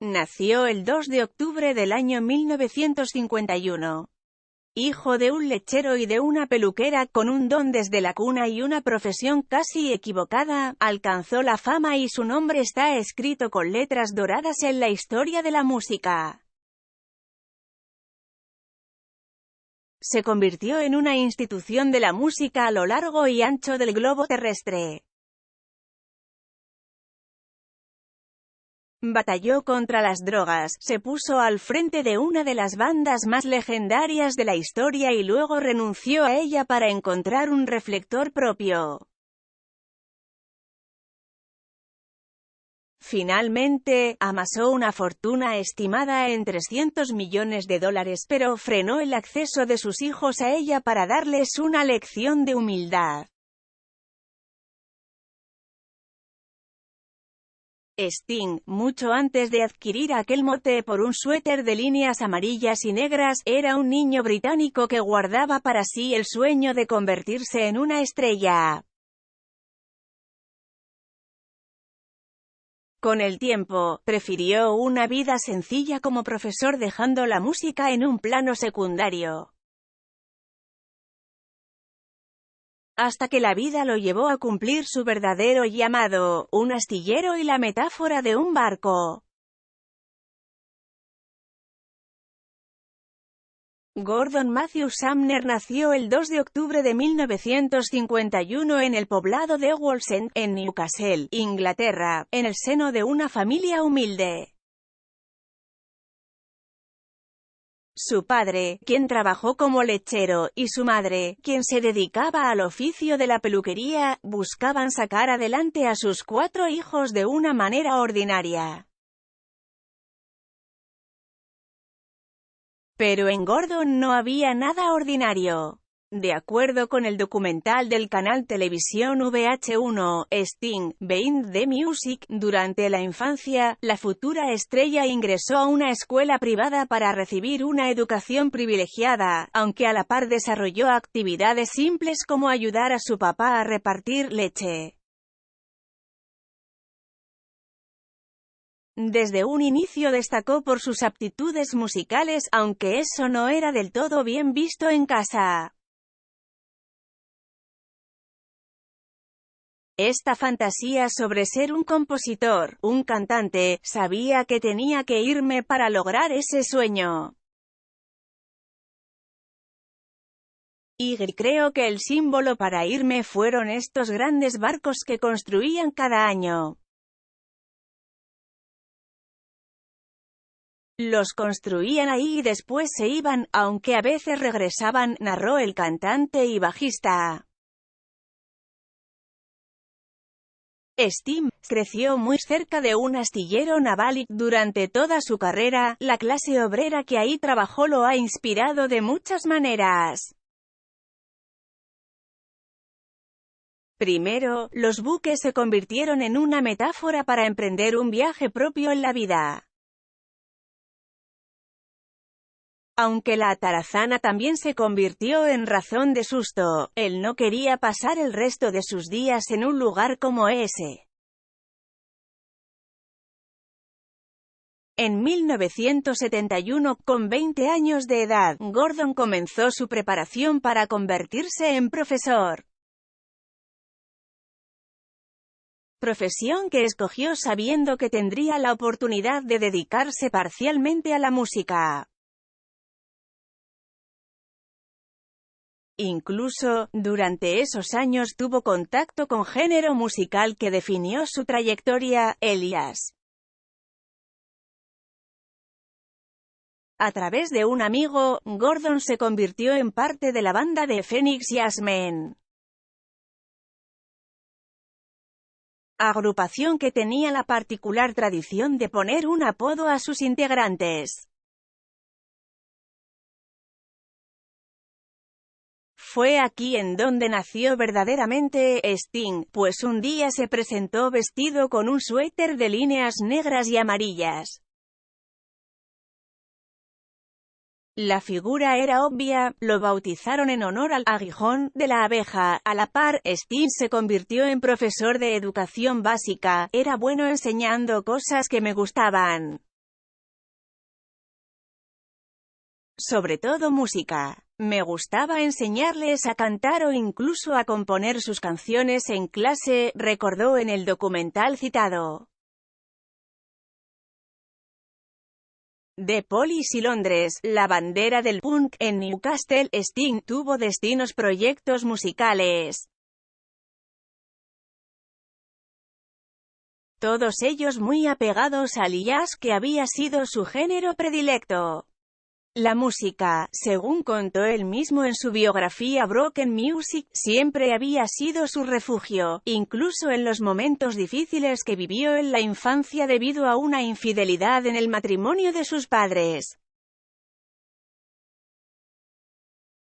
Nació el 2 de octubre del año 1951. Hijo de un lechero y de una peluquera, con un don desde la cuna y una profesión casi equivocada, alcanzó la fama y su nombre está escrito con letras doradas en la historia de la música. Se convirtió en una institución de la música a lo largo y ancho del globo terrestre. Batalló contra las drogas, se puso al frente de una de las bandas más legendarias de la historia y luego renunció a ella para encontrar un reflector propio. Finalmente, amasó una fortuna estimada en $300 millones, pero frenó el acceso de sus hijos a ella para darles una lección de humildad. Sting, mucho antes de adquirir aquel mote por un suéter de líneas amarillas y negras, era un niño británico que guardaba para sí el sueño de convertirse en una estrella. Con el tiempo, prefirió una vida sencilla como profesor, dejando la música en un plano secundario. Hasta que la vida lo llevó a cumplir su verdadero llamado, un astillero y la metáfora de un barco. Gordon Matthew Sumner nació el 2 de octubre de 1951 en el poblado de Wallsend, en Newcastle, Inglaterra, en el seno de una familia humilde. Su padre, quien trabajó como lechero, y su madre, quien se dedicaba al oficio de la peluquería, buscaban sacar adelante a sus 4 hijos de una manera ordinaria. Pero en Gordon no había nada ordinario. De acuerdo con el documental del canal televisión VH1, Sting, Behind the Music, durante la infancia, la futura estrella ingresó a una escuela privada para recibir una educación privilegiada, aunque a la par desarrolló actividades simples como ayudar a su papá a repartir leche. Desde un inicio destacó por sus aptitudes musicales, aunque eso no era del todo bien visto en casa. Esta fantasía sobre ser un compositor, un cantante, sabía que tenía que irme para lograr ese sueño. Y creo que el símbolo para irme fueron estos grandes barcos que construían cada año. Los construían ahí y después se iban, aunque a veces regresaban, narró el cantante y bajista. Sting creció muy cerca de un astillero naval y, durante toda su carrera, la clase obrera que ahí trabajó lo ha inspirado de muchas maneras. Primero, los buques se convirtieron en una metáfora para emprender un viaje propio en la vida. Aunque la atarazana también se convirtió en razón de susto, él no quería pasar el resto de sus días en un lugar como ese. En 1971, con 20 años de edad, Gordon comenzó su preparación para convertirse en profesor. Profesión que escogió sabiendo que tendría la oportunidad de dedicarse parcialmente a la música. Incluso, durante esos años tuvo contacto con género musical que definió su trayectoria, el jazz. A través de un amigo, Gordon se convirtió en parte de la banda de Phoenix Jazzmen. Agrupación que tenía la particular tradición de poner un apodo a sus integrantes. Fue aquí en donde nació verdaderamente Sting, pues un día se presentó vestido con un suéter de líneas negras y amarillas. La figura era obvia, lo bautizaron en honor al aguijón de la abeja. A la par, Sting se convirtió en profesor de educación básica, era bueno enseñando cosas que me gustaban. sobre todo música. Me gustaba enseñarles a cantar o incluso a componer sus canciones en clase, recordó en el documental citado. The Police y Londres, la bandera del punk. En Newcastle, Sting tuvo distintos proyectos musicales. Todos ellos muy apegados al jazz, que había sido su género predilecto. La música, según contó él mismo en su biografía Broken Music, siempre había sido su refugio, incluso en los momentos difíciles que vivió en la infancia debido a una infidelidad en el matrimonio de sus padres.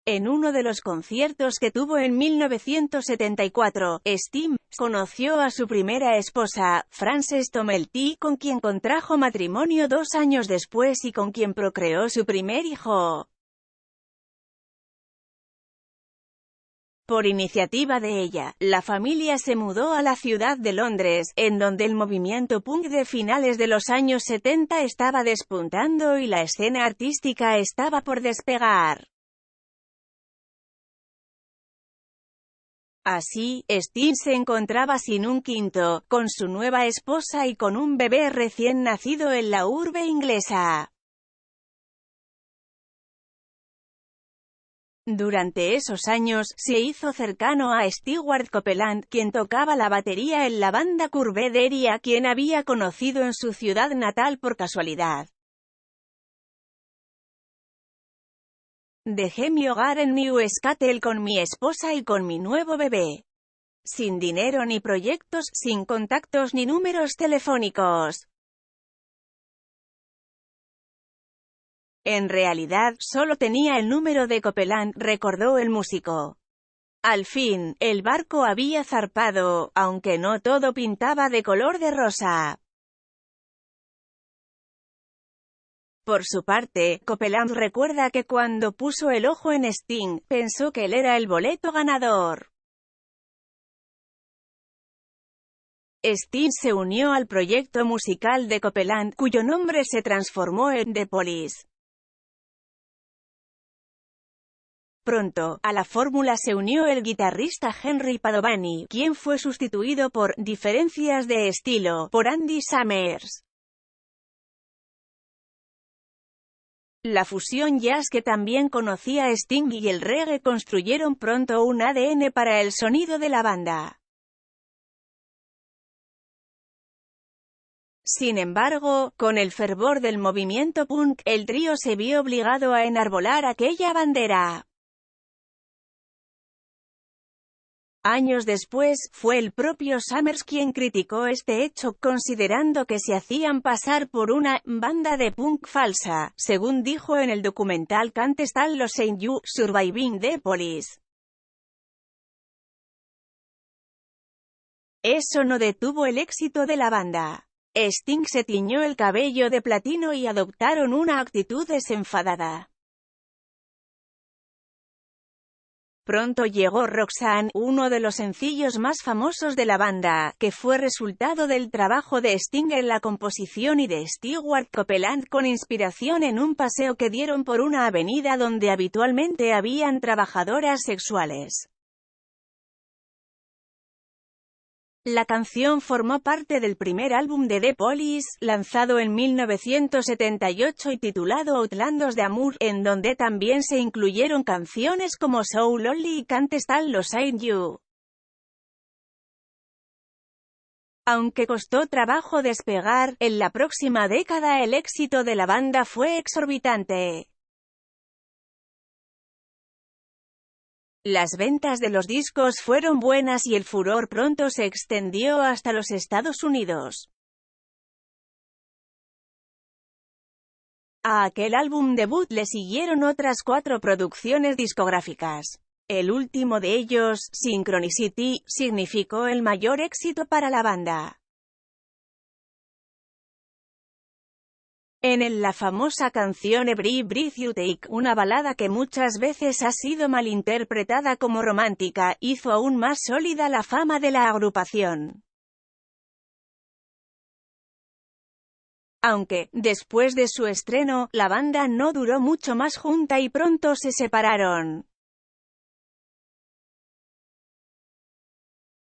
En uno de los conciertos que tuvo en 1974, Sting conoció a su primera esposa, Frances Tomelty, con quien contrajo matrimonio 2 años después y con quien procreó su primer hijo. Por iniciativa de ella, la familia se mudó a la ciudad de Londres, en donde el movimiento punk de finales de los años 70 estaba despuntando y la escena artística estaba por despegar. Así, Sting se encontraba sin un quinto, con su nueva esposa y con un bebé recién nacido en la urbe inglesa. Durante esos años, se hizo cercano a Stewart Copeland, quien tocaba la batería en la banda Curved, y a quien había conocido en su ciudad natal por casualidad. Dejé mi hogar en Newcastle con mi esposa y con mi nuevo bebé. Sin dinero ni proyectos, sin contactos ni números telefónicos. En realidad, solo tenía el número de Copeland, recordó el músico. Al fin, el barco había zarpado, aunque no todo pintaba de color de rosa. Por su parte, Copeland recuerda que cuando puso el ojo en Sting, pensó que él era el boleto ganador. Sting se unió al proyecto musical de Copeland, cuyo nombre se transformó en The Police. Pronto, a la fórmula se unió el guitarrista Henry Padovani, quien fue sustituido por diferencias de estilo por Andy Summers. La fusión jazz que también conocía Sting y el reggae construyeron pronto un ADN para el sonido de la banda. Sin embargo, con el fervor del movimiento punk, el trío se vio obligado a enarbolar aquella bandera. Años después, fue el propio Summers quien criticó este hecho, considerando que se hacían pasar por una banda de punk falsa, según dijo en el documental Can't Stand Los Saint You, Surviving the Police. Eso no detuvo el éxito de la banda. Sting se tiñó el cabello de platino y adoptaron una actitud desenfadada. Pronto llegó Roxanne, uno de los sencillos más famosos de la banda, que fue resultado del trabajo de Sting en la composición y de Stewart Copeland con inspiración en un paseo que dieron por una avenida donde habitualmente habían trabajadoras sexuales. La canción formó parte del primer álbum de The Police, lanzado en 1978 y titulado Outlandos d'Amour, en donde también se incluyeron canciones como So Lonely y Can't Stand Los Saint You. Aunque costó trabajo despegar, en la próxima década el éxito de la banda fue exorbitante. Las ventas de los discos fueron buenas y el furor pronto se extendió hasta los Estados Unidos. A aquel álbum debut le siguieron otras 4 producciones discográficas. El último de ellos, Synchronicity, significó el mayor éxito para la banda. En él la famosa canción Every Breath You Take, una balada que muchas veces ha sido malinterpretada como romántica, hizo aún más sólida la fama de la agrupación. Aunque, después de su estreno, la banda no duró mucho más junta y pronto se separaron.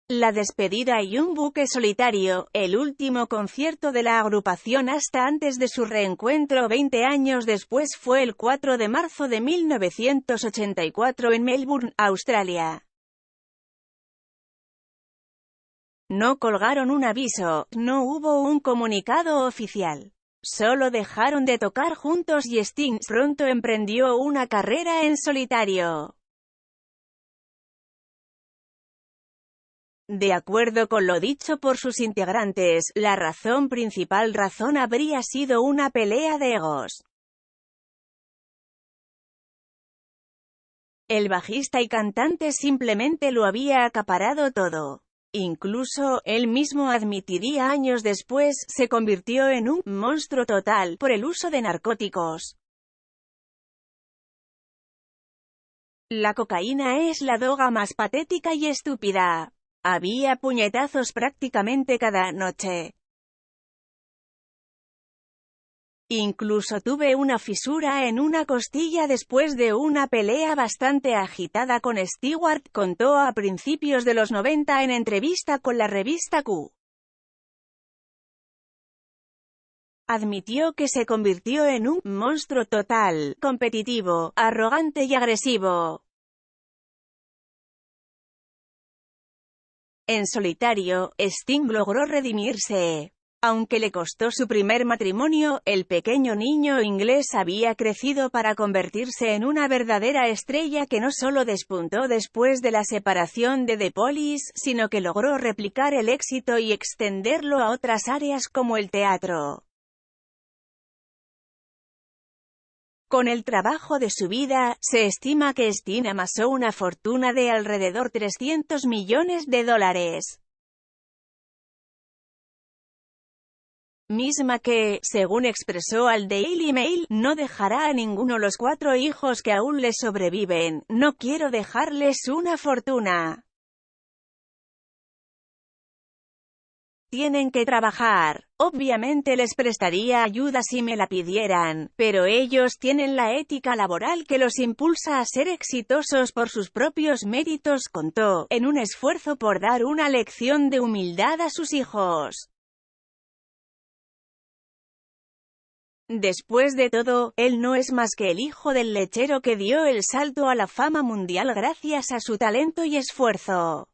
La despedida y un buque solitario, el último concierto de la agrupación hasta antes de su reencuentro 20 años después fue el 4 de marzo de 1984 en Melbourne, Australia. No colgaron un aviso, no hubo un comunicado oficial. Solo dejaron de tocar juntos y Sting pronto emprendió una carrera en solitario. De acuerdo con lo dicho por sus integrantes, la principal razón habría sido una pelea de egos. El bajista y cantante simplemente lo había acaparado todo. Incluso, él mismo admitiría años después, se convirtió en un monstruo total por el uso de narcóticos. La cocaína es la droga más patética y estúpida. Había puñetazos prácticamente cada noche. Incluso tuve una fisura en una costilla después de una pelea bastante agitada con Stewart, contó a principios de los 90 en entrevista con la revista Q. Admitió que se convirtió en un monstruo total, competitivo, arrogante y agresivo. En solitario, Sting logró redimirse. Aunque le costó su primer matrimonio, el pequeño niño inglés había crecido para convertirse en una verdadera estrella que no solo despuntó después de la separación de The Police, sino que logró replicar el éxito y extenderlo a otras áreas como el teatro. Con el trabajo de su vida, se estima que Sting amasó una fortuna de alrededor $300 millones. Misma que, según expresó al Daily Mail, no dejará a ninguno los 4 hijos que aún le sobreviven, no quiero dejarles una fortuna. Tienen que trabajar. Obviamente les prestaría ayuda si me la pidieran, pero ellos tienen la ética laboral que los impulsa a ser exitosos por sus propios méritos, contó, en un esfuerzo por dar una lección de humildad a sus hijos. Después de todo, él no es más que el hijo del lechero que dio el salto a la fama mundial gracias a su talento y esfuerzo.